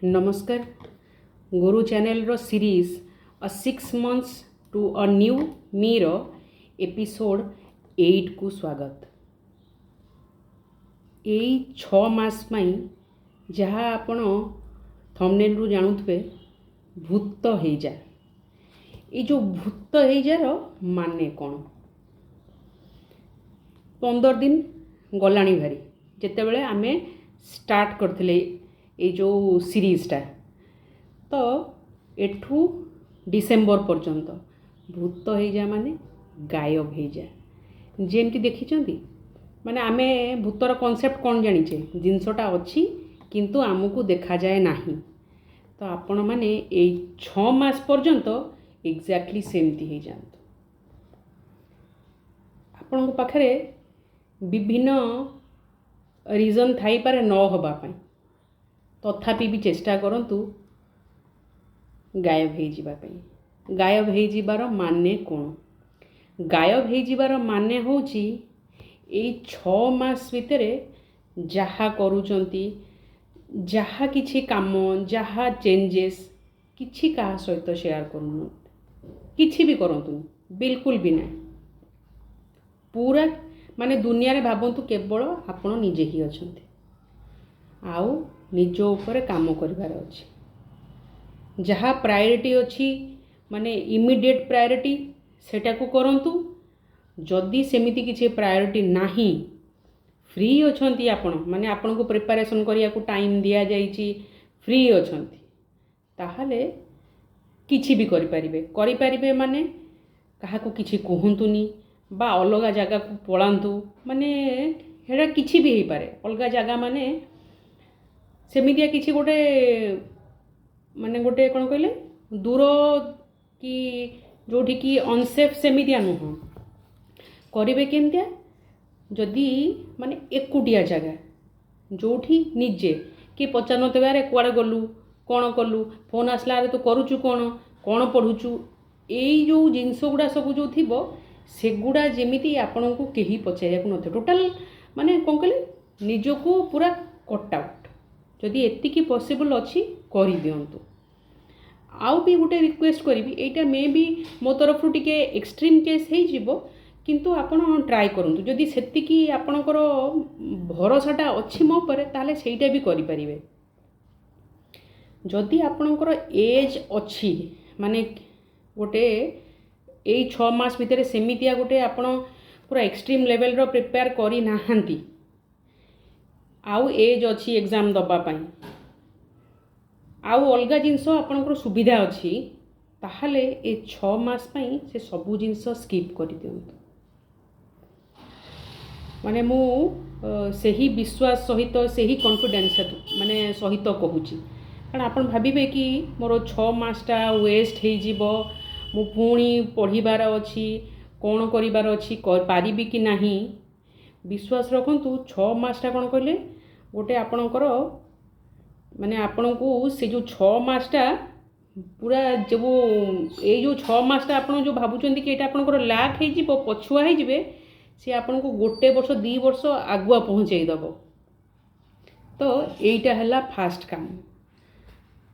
नमस्कार। गुरु चैनल रो series a 6 months to a new me रो एपिसोड 8 को स्वागत। यही 6 मास पाई जहाँ आपण थंबनेल रु जानुथबे भूत हो जा। ये जो भूत हो जार माने कौन 15 दिन गलाणी भारी जिते बड़े आमे स्टार्ट करथिले ये जो सीरीजटा तो एठू डिसेम्बर पर्यंत भूत हो जा माने गायब हो जा जेमती देखी माने आमे भूतर कॉन्सेप्ट कौन जानिचे जिनसटा अच्छी किंतु आमको देखा जाए नहीं तो आपण माने 6 मास पर्यंत एग्जैक्टली सेमती हो जात आपण पाखरे विभिन्न रीजन थाई पारे न होबा पाई तथापि भी चेष्टा करंतु गायब हो जीवा पाई। गायब हो जीवार माने कौन गायब हो जीवार माने होची ए 6 मास भितरे जहा करूचंती जहा किछि काम जहा चेंजेस किछि का सहित शेयर करूनु किछि भी करंतु बिल्कुल भी ना पूरा माने दुनिया रे भाबंतु केवल आपण निजे ही अछंती आउ निज ऊपर काम करिवार अछि जहाँ प्रायोरिटी अच्छी माने इमिडिएट प्रायोरिटी सेटा को करंतु जदि सेमिति किछि प्रायोरिटी नाही फ्री अछंती आपण माने आपण को प्रिपरेशन करिया को टाइम दिया जाइछि फ्री अछंती ताहाले किछि भी करि परिबे माने काहा को किछि कहंतुनी बा अलगा जगह को पळांतु माने हेडा किछि भी हे पारे अलगा जगह माने सेमितिया किछि गोटे माने गोटे कौन कहले दूर कि जोठी कि अनसेफ सेमितिया नुह करिवे केमतिया जदि माने एकुटिया जगह जोठी निजे कि पचानते बारे कुआड़े गलु कौन कलु फोन आसला तो करूचु कौन पढ़ुचु एई जो जिनस गुड़ा सब जो थिबो सेगुड़ा जेमिति आपण को केही पचारिया को नथे टोटल माने कौन कहले निजको पूरा कट आउट जदि एतिकी पॉसिबल अच्छी करि दियंतु। आउ भी गोटे रिक्वेस्ट करी एटा मे भी मो तरफ टिके एक्सट्रीम केस हो जिवो किंतु आपण ट्राई करंतु जदि सेतिकी आपणकर भरोसाटा अच्छी मो पर ताले सेटा भी करि परिबे जदि आपणकर एज अच्छी माने गोटे ए 6 मास भितर सेमितिया गोटे आपण पूरा एक्सट्रीम लेवल रो प्रिपेयर करी नाहंती आउ एज अच्छी एग्जाम दबा पाई आउ अलगा जिनस आपणकर सुविधा अच्छी ताहले ए 6 मास पाई से सबू जिनस स्किप कर दियंतु माने मु सही विश्वास सहित सही कॉन्फिडेंस माने सहित कहूची कारण आपण भाबिबे कि मोर 6 मासटा वेस्ट हो जीवो मु पुणी पढ़िबार अच्छी कौन करिबार अच्छी कर पारिबी कि नाही विश्वास रखंतु 6 मासटा कौन कहले गोटे आपणकर माने आपण को से जो 6 मासटा पूरा जब ये जो 6 मासटा आपण जो भाबुचंती कि एटा आपणकर लाख हे जिवो पछुआ हे जिवे से आपण को गोटे वर्ष 2 वर्ष आगुआ पहुंचाई दबो तो एटा हला फास्ट काम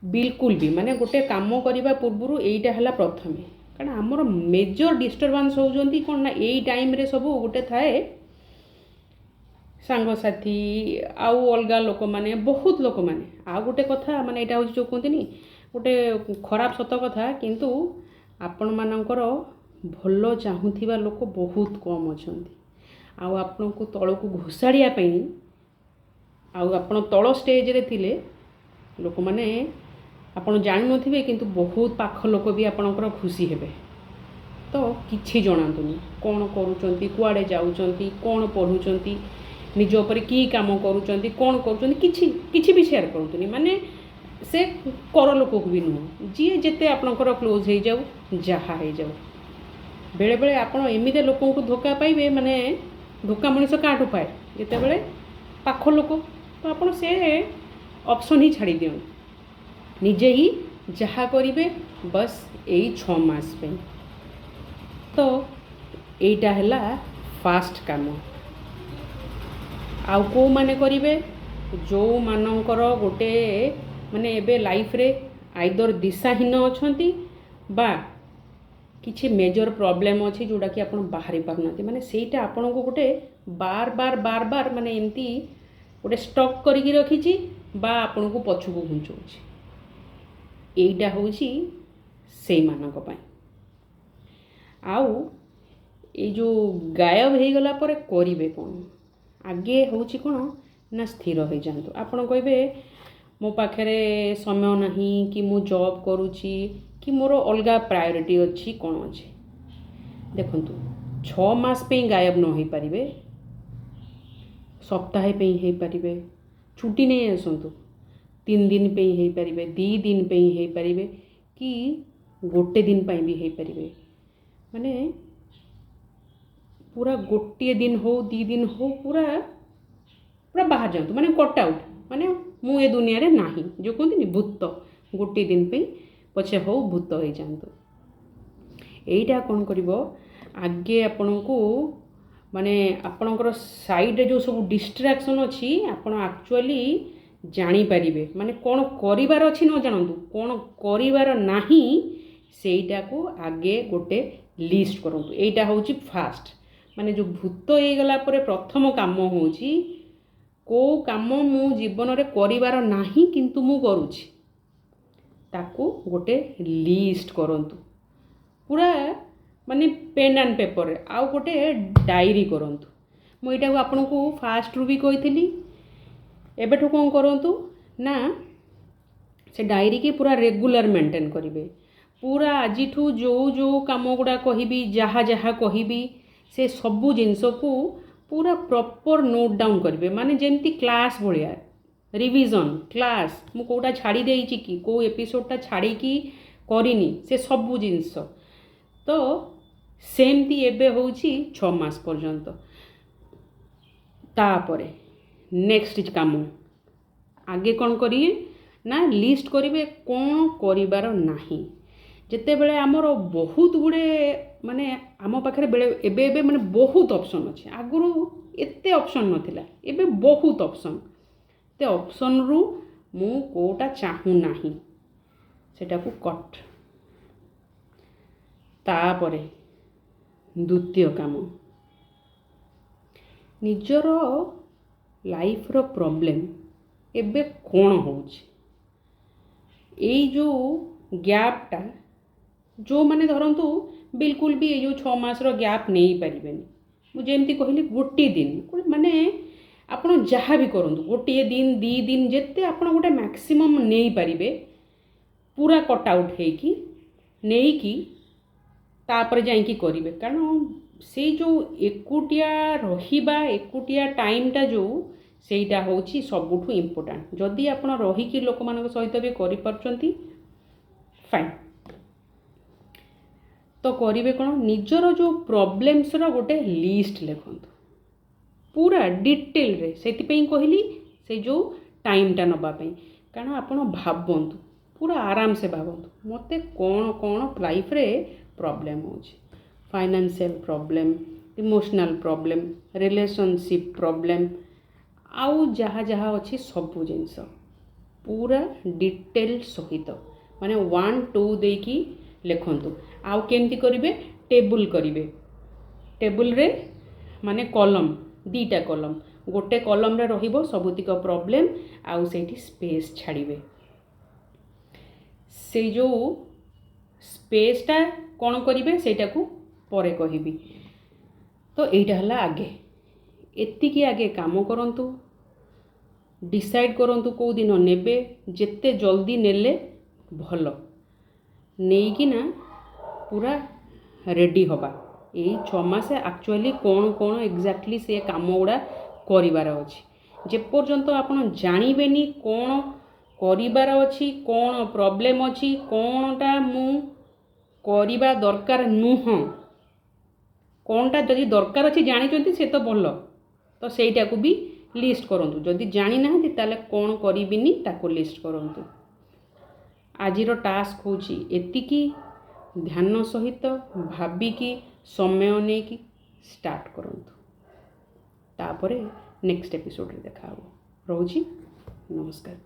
बिल्कुल भी माने गोटे काम करिबा पूर्वरु एटा हला प्रथमे कारण हमर मेजर डिस्टर्बेंस होजंती कोन ना एई टाइम रे सब गोटे थाए सांग साथी आउ अलगा लोक माने बहुत लोक माने आ गोटे कथा माने एटा हो जो कहतनी गोटे खराब सत कथा किंतु आपण मानकर भलो चाहूथिबा लोक बहुत कम अछंती आउ आपण को तळ को घोसाड़िया पई आउ आपण तळ स्टेज रे थिले लोक माने आपण जानि नथिबे किंतु बहुत पाख लोक भी आपणकर खुशी हेबे तो किछि जणांतुनी कोन करूचंती कुआडे जाउचंती कोन पढुचंती निज ऊपर की काम करूचंती कोन करूचंती किछि किछि भी शेयर करतुनी माने से कर लोक को भी नुह जी जेते आपणकर क्लोज हो जाऊ जहा हो जाऊ बेले बेले आपण एमिते लोक को धोखा पाइबे माने धोखा मनिष काटू पाए जेते बेले पाख लोक तो आपण से ऑप्शन ही छाड़ी दियन निजे ही जहा करिवे बस यही 6 मास पे तो एटा हला फास्ट काम आउ को माने करिवे जो मानकर गोटे ମାନେ ଏବେ ଲାଇଫରେ ଆଇଦର ଦିଶାହୀନ ଅଛନ୍ତି ବା କିଛି ମେଜର ପ୍ରୋବ୍ଲେମ୍ ଅଛି ଯେଉଁଟାକି ଆପଣ ବାହାରି ପାରୁନାହାନ୍ତି, ମାନେ ସେଇଟା ଆପଣଙ୍କୁ ଗୋଟେ ବାର ମାନେ ଏମିତି ଗୋଟେ ଷ୍ଟକ୍ କରିକି ରଖିଛି ବା ଆପଣଙ୍କୁ ପଛକୁ ଘୁଞ୍ଚଉଛି। ଏଇଟା ହେଉଛି ସେଇମାନଙ୍କ ପାଇଁ। ଆଉ ଏଇ ଯେଉଁ ଗାୟବ ହେଇଗଲା ପରେ କରିବେ କ'ଣ? ଆଗେ ହେଉଛି କ'ଣ ନା ସ୍ଥିର ହେଇଯାଆନ୍ତୁ। ଆପଣ କହିବେ ମୋ ପାଖରେ ସମୟ ନାହିଁ, କି ମୁଁ ଜବ୍ କରୁଛି, କି ମୋର ଅଲଗା ପ୍ରାୟୋରିଟି ଅଛି, କ'ଣ ଅଛି। ଦେଖନ୍ତୁ 6 ମାସ ପାଇଁ ଗାୟବ ନ ହେଇପାରିବେ, ସପ୍ତାହେ ପାଇଁ ହେଇପାରିବେ, ଛୁଟି ନେଇ ଆସନ୍ତୁ, 3 ଦିନ ପାଇଁ ହେଇପାରିବେ, 2 ଦିନ ପାଇଁ ହେଇପାରିବେ, କି ଗୋଟେ ଦିନ ପାଇଁ ବି ହେଇପାରିବେ। ମାନେ ପୁରା ଗୋଟିଏ ଦିନ ହଉ 2 ଦିନ ହଉ ପୁରା ବାହାରି ଯାଆନ୍ତୁ, ମାନେ କଟ୍ ଆଉଟ୍, ମାନେ ମୁଁ ଏ ଦୁନିଆରେ ନାହିଁ, ଯେଉଁ କୁହନ୍ତିନି ଭୂତ, ଗୋଟିଏ ଦିନ ପାଇଁ ପଛେ ହଉ ଭୂତ ହେଇଯାଆନ୍ତୁ। ଏଇଟା କ'ଣ କରିବ, ଆଗେ ଆପଣଙ୍କୁ ମାନେ ଆପଣଙ୍କର ସାଇଡ଼୍ରେ ଯେଉଁ ସବୁ ଡିଷ୍ଟ୍ରାକ୍ସନ୍ ଅଛି ଆପଣ ଆକ୍ଚୁଆଲି ଜାଣିପାରିବେ, ମାନେ କ'ଣ କରିବାର ଅଛି ନ ଜାଣନ୍ତୁ, କ'ଣ କରିବାର ନାହିଁ ସେଇଟାକୁ ଆଗେ ଗୋଟେ ଲିଷ୍ଟ କରନ୍ତୁ। ଏଇଟା ହେଉଛି ଫାଷ୍ଟ, ମାନେ ଯେଉଁ ଭୂତ ହେଇଗଲା ପରେ ପ୍ରଥମ କାମ ହେଉଛି କେଉଁ କାମ ମୁଁ ଜୀବନରେ କରିବାର ନାହିଁ କିନ୍ତୁ ମୁଁ କରୁଛି, ତାକୁ ଗୋଟେ ଲିଷ୍ଟ କରନ୍ତୁ ପୁରା, ମାନେ ପେନ୍ ଆଣ୍ଡ ପେପରରେ, ଆଉ ଗୋଟେ ଡାଏରୀ କରନ୍ତୁ। ମୁଁ ଏଇଟାକୁ ଆପଣଙ୍କୁ ଫାଷ୍ଟରୁ ବି କହିଥିଲି। ଏବେଠୁ କ'ଣ କରନ୍ତୁ ନା ସେ ଡାଏରୀକି ପୁରା ରେଗୁଲାର ମେଣ୍ଟେନ୍ କରିବେ। ପୁରା ଆଜିଠୁ ଯେଉଁ କାମ ଗୁଡ଼ା କହିବି, ଯାହା କହିବି, ସେ ସବୁ ଜିନିଷକୁ ପୁରା ପ୍ରପର୍ ନୋଟ୍ ଡାଉନ୍ କରିବେ, ମାନେ ଯେମିତି କ୍ଲାସ୍ ଭଳିଆ ରିଭିଜନ୍ କ୍ଲାସ୍, ମୁଁ କେଉଁଟା ଛାଡ଼ି ଦେଇଛି କି, କେଉଁ ଏପିସୋଡ଼ଟା ଛାଡ଼ିକି କରିନି, ସେ ସବୁ ଜିନିଷ। ତ ସେମିତି ଏବେ ହେଉଛି 6 ମାସ ପର୍ଯ୍ୟନ୍ତ। ତାପରେ ନେକ୍ସଟ କାମ ଆଗେ କ'ଣ କରିବେ ନା ଲିଷ୍ଟ କରିବେ କ'ଣ କରିବାର ନାହିଁ। ଯେତେବେଳେ ଆମର ବହୁତ ଗୁଡ଼ିଏ ମାନେ ଆମ ପାଖରେ ଏବେ ମାନେ ବହୁତ ଅପସନ୍ ଅଛି, ଆଗରୁ ଏତେ ଅପସନ୍ ନଥିଲା, ଏବେ ବହୁତ ଅପସନ୍। ଏତେ ଅପସନ୍ରୁ ମୁଁ କେଉଁଟା ଚାହୁଁନାହିଁ ସେଟାକୁ କଟ୍। ତାପରେ ଦ୍ୱିତୀୟ କାମ, ନିଜର ଲାଇଫ୍ର ପ୍ରୋବ୍ଲେମ୍ ଏବେ କ'ଣ ହେଉଛି, ଏଇ ଯେଉଁ ଗ୍ୟାପ୍ଟା, ଯେଉଁମାନେ ଧରନ୍ତୁ ବିଲକୁଲ ବି ଏଇ ଯେଉଁ 6 ମାସର ଗ୍ୟାପ୍ ନେଇପାରିବେନି, ମୁଁ ଯେମିତି କହିଲି ଗୋଟିଏ ଦିନ, ମାନେ ଆପଣ ଯାହା ବି କରନ୍ତୁ, ଗୋଟିଏ ଦିନ 2 ଦିନ ଯେତେ ଆପଣ ଗୋଟେ ମ୍ୟାକ୍ସିମମ୍ ନେଇପାରିବେ, ପୁରା କଟ୍ ଆଉଟ୍ ହେଇକି ନେଇକି ତାପରେ ଯାଇକି କରିବେ। କାରଣ ସେଇ ଯେଉଁ ଏକୁଟିଆ ରହିବା, ଏକୁଟିଆ ଟାଇମ୍ଟା ଯେଉଁ, ସେଇଟା ହେଉଛି ସବୁଠୁ ଇମ୍ପୋର୍ଟାଣ୍ଟ। ଯଦି ଆପଣ ରହିକି ଲୋକମାନଙ୍କ ସହିତ ବି କରିପାରୁଛନ୍ତି ଫାଇନ୍। ତ କରିବେ କ'ଣ, ନିଜର ଯେଉଁ ପ୍ରୋବ୍ଲେମ୍ସର ଗୋଟେ ଲିଷ୍ଟ ଲେଖନ୍ତୁ ପୁରା ଡିଟେଲରେ। ସେଥିପାଇଁ କହିଲି ସେଇ ଯେଉଁ ଟାଇମ୍ଟା ନେବା ପାଇଁ, କାରଣ ଆପଣ ଭାବନ୍ତୁ, ପୁରା ଆରାମସେ ଭାବନ୍ତୁ ମୋତେ କ'ଣ ଲାଇଫ୍ରେ ପ୍ରୋବ୍ଲେମ୍ ହେଉଛି। Financial problem, emotional problem, relationship problem, ଆଉ ଯାହା ଅଛି ସବୁ ଜିନିଷ ପୁରା ଡିଟେଲ ସହିତ, ମାନେ 1 2 ଦେଇକି ଲେଖନ୍ତୁ। ଆଉ କେମିତି କରିବେ, ଟେବୁଲ୍ କରିବେ, ଟେବୁଲରେ ମାନେ କଲମ୍, 2ଟା କଲମ୍, ଗୋଟେ କଲମ୍ରେ ରହିବ ସବୁତିକ ପ୍ରୋବ୍ଲେମ୍, ଆଉ ସେଇଠି ସ୍ପେସ୍ ଛାଡ଼ିବେ। ସେଇ ଯେଉଁ ସ୍ପେସ୍ଟା କ'ଣ କରିବେ ସେଇଟାକୁ ପରେ କହିବି। ତ ଏଇଟା ହେଲା ଆଗେ, ଏତିକି ଆଗେ କାମ କରନ୍ତୁ, ଡିସାଇଡ଼୍ କରନ୍ତୁ କେଉଁ ଦିନ ନେବେ, ଯେତେ ଜଲ୍ଦି ନେଲେ ଭଲ, ନେଇକିନା ପୁରା ରେଡ଼ି ହେବା। ଏଇ 6 ମାସ ଆକ୍ଚୁଆଲି କ'ଣ ଏକ୍ଜାକ୍ଟଲି ସେ କାମ ଗୁଡ଼ା କରିବାର ଅଛି। ଯେପର୍ଯ୍ୟନ୍ତ ଆପଣ ଜାଣିବେନି କ'ଣ କରିବାର ଅଛି, କ'ଣ ପ୍ରୋବ୍ଲେମ୍ ଅଛି, କ'ଣଟା ମୁଁ କରିବା ଦରକାର ନୁହଁ, କ'ଣଟା ଯଦି ଦରକାର ଅଛି ଜାଣିଛନ୍ତି ସେ ତ ଭଲ, ତ ସେଇଟାକୁ ବି ଲିଷ୍ଟ କରନ୍ତୁ। ଯଦି ଜାଣିନାହାନ୍ତି ତାହେଲେ କ'ଣ କରିବିନି ତାକୁ ଲିଷ୍ଟ କରନ୍ତୁ। ଆଜିର ଟାସ୍କ ହେଉଛି ଏତିକି, ଧ୍ୟାନ ସହିତ ଭାବିକି ସମୟ ନେଇକି ଷ୍ଟାର୍ଟ କରନ୍ତୁ। ତାପରେ ନେକ୍ସଟ ଏପିସୋଡ଼ରେ ଦେଖା ହେବ। ରହୁଛି, ନମସ୍କାର।